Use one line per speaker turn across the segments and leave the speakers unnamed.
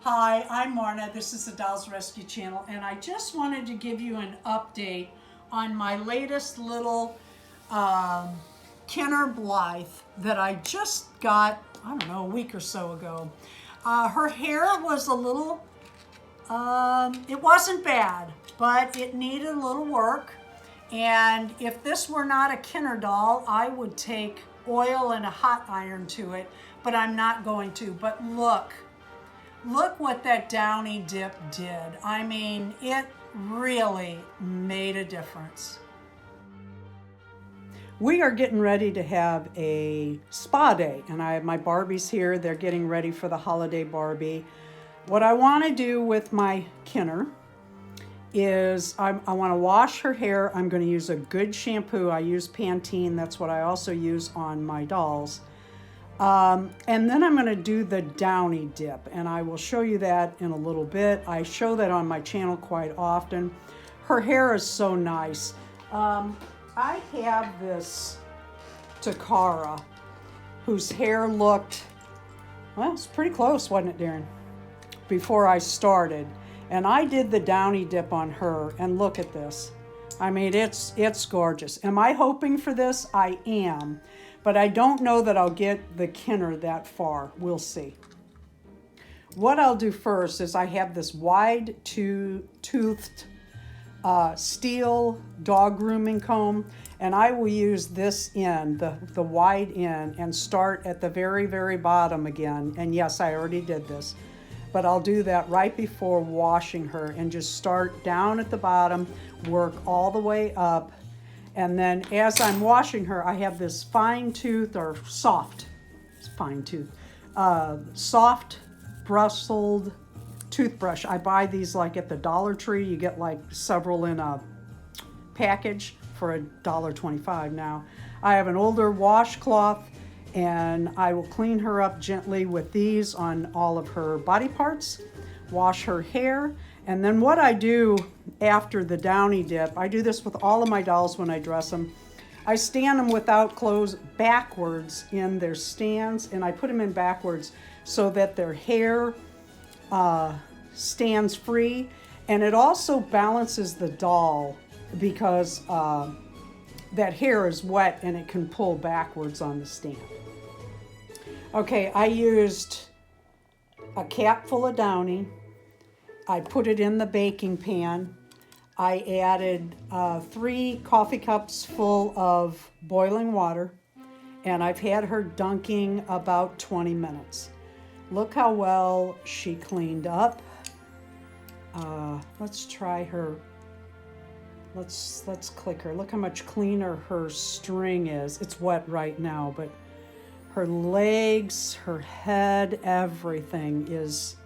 Hi, I'm Marna. This is the Dolls Rescue Channel, and I just wanted to give you an update on my latest little Kenner Blythe that I just got, I don't know, a week or so ago. Her hair was a little, it wasn't bad, but it needed a little work. And if this were not a Kenner doll, I would take oil and a hot iron to it, but I'm not going to. But look what that downy dip did. I mean, it really made a difference. We are getting ready to have a spa day, and I have my Barbies here. They're getting ready for the holiday Barbie. What I want to do with my Kenner is I want to wash her hair. I'm going to use a good shampoo. I use Pantene. That's what I also use on my dolls. And then I'm going to do the downy dip, and I will show you that in a little bit. I show that on my channel quite often. Her hair is so nice. I have this Takara whose hair looked, well, it's pretty close, wasn't it, Darren? Before I started. And I did the downy dip on her, and look at this. I mean, it's gorgeous. Am I hoping for this? I am. But I don't know that I'll get the Kenner that far. We'll see. What I'll do first is I have this wide-toothed steel dog grooming comb, and I will use this end, the wide end, and start at the very, very bottom again. And yes, I already did this. But I'll do that right before washing her and just start down at the bottom, work all the way up. And then as I'm washing her, I have this soft bristled toothbrush. I buy these like at the Dollar Tree. You get like several in a package for $1.25 now. I have an older washcloth, and I will clean her up gently with these on all of her body parts, wash her hair. And then what I do after the downy dip, I do this with all of my dolls when I dress them. I stand them without clothes backwards in their stands, and I put them in backwards so that their hair stands free. And it also balances the doll because that hair is wet and it can pull backwards on the stand. Okay, I used a cap full of downy. I put it in the baking pan. I added 3 coffee cups full of boiling water, and I've had her dunking about 20 minutes. Look how well she cleaned up. Let's try her. Let's click her. Look how much cleaner her string is. It's wet right now, but her legs, her head, everything is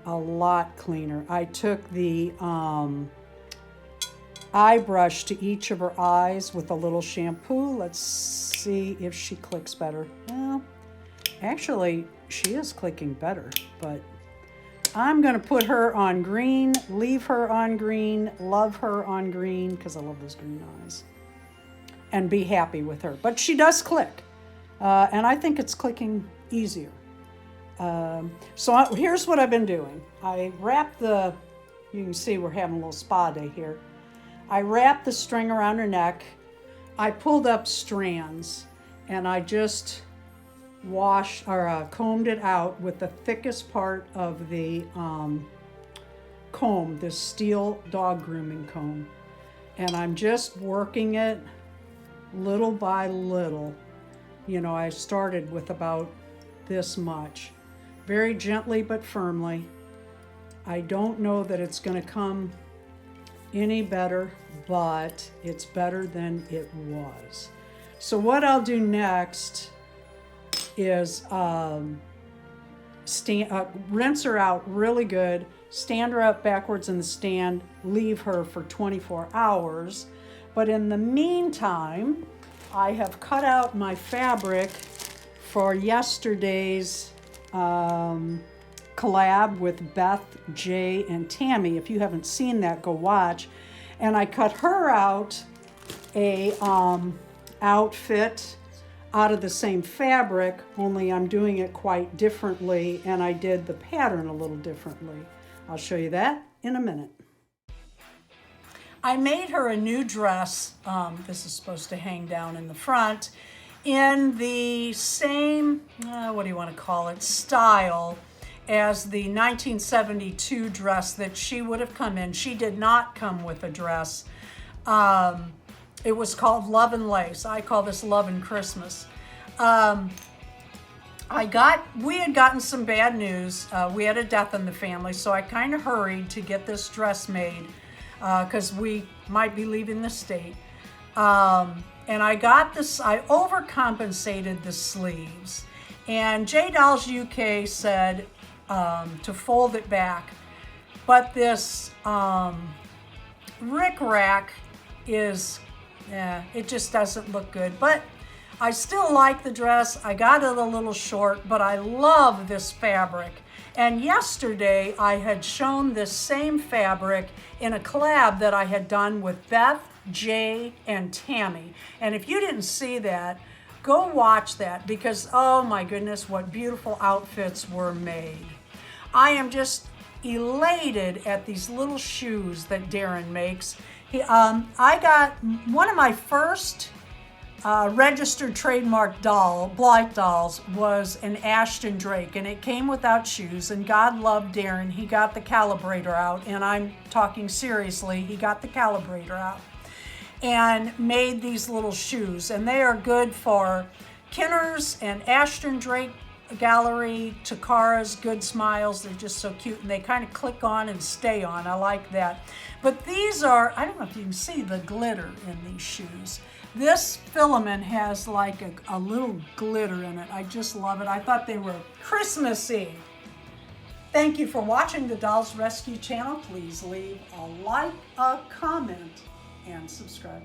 a lot cleaner. I took the eye brush to each of her eyes with a little shampoo. Let's see if she clicks better. Well, actually, she is clicking better, but I'm going to put her on green, leave her on green, love her on green, because I love those green eyes, and be happy with her. But she does click, and I think it's clicking easier. So here's what I've been doing. I wrapped you can see we're having a little spa day here. I wrapped the string around her neck. I pulled up strands, and I just combed it out with the thickest part of the comb, this steel dog grooming comb. And I'm just working it little by little. You know, I started with about this much. Very gently but firmly. I don't know that it's going to come any better, but it's better than it was. So what I'll do next is rinse her out really good, stand her up backwards in the stand, leave her for 24 hours. But in the meantime, I have cut out my fabric for yesterday's collab with Beth, Jay, and Tammy. If you haven't seen that, go watch. And I cut her out a outfit out of the same fabric, only I'm doing it quite differently, and I did the pattern a little differently. I'll show you that in a minute. I made her a new dress. This is supposed to hang down in the front in the same, what do you want to call it, style as the 1972 dress that she would have come in. She did not come with a dress. It was called Love and Lace. I call this Love and Christmas. We had gotten some bad news. We had a death in the family, so I kind of hurried to get this dress made because we might be leaving the state. And I got this, I overcompensated the sleeves. And J Dolls UK said to fold it back. But this rickrack is, it just doesn't look good. But I still like the dress. I got it a little short, but I love this fabric. And yesterday I had shown this same fabric in a collab that I had done with Beth, Jay, and Tammy. And if you didn't see that, go watch that because, oh my goodness, what beautiful outfits were made. I am just elated at these little shoes that Darren makes. I got one of my first registered trademark Blythe dolls was an Ashton Drake, and it came without shoes, and God loved Darren. He got the calibrator out, and I'm talking seriously, he got the calibrator out and made these little shoes, and they are good for Kinners and Ashton Drake Gallery, Takara's Good Smiles. They're just so cute, and they kind of click on and stay on. I like that. But these are, I don't know if you can see the glitter in these shoes. This filament has like a little glitter in it. I just love it. I thought they were Christmassy. Thank you for watching the Dolls Rescue channel. Please leave a like, a comment, and subscribe.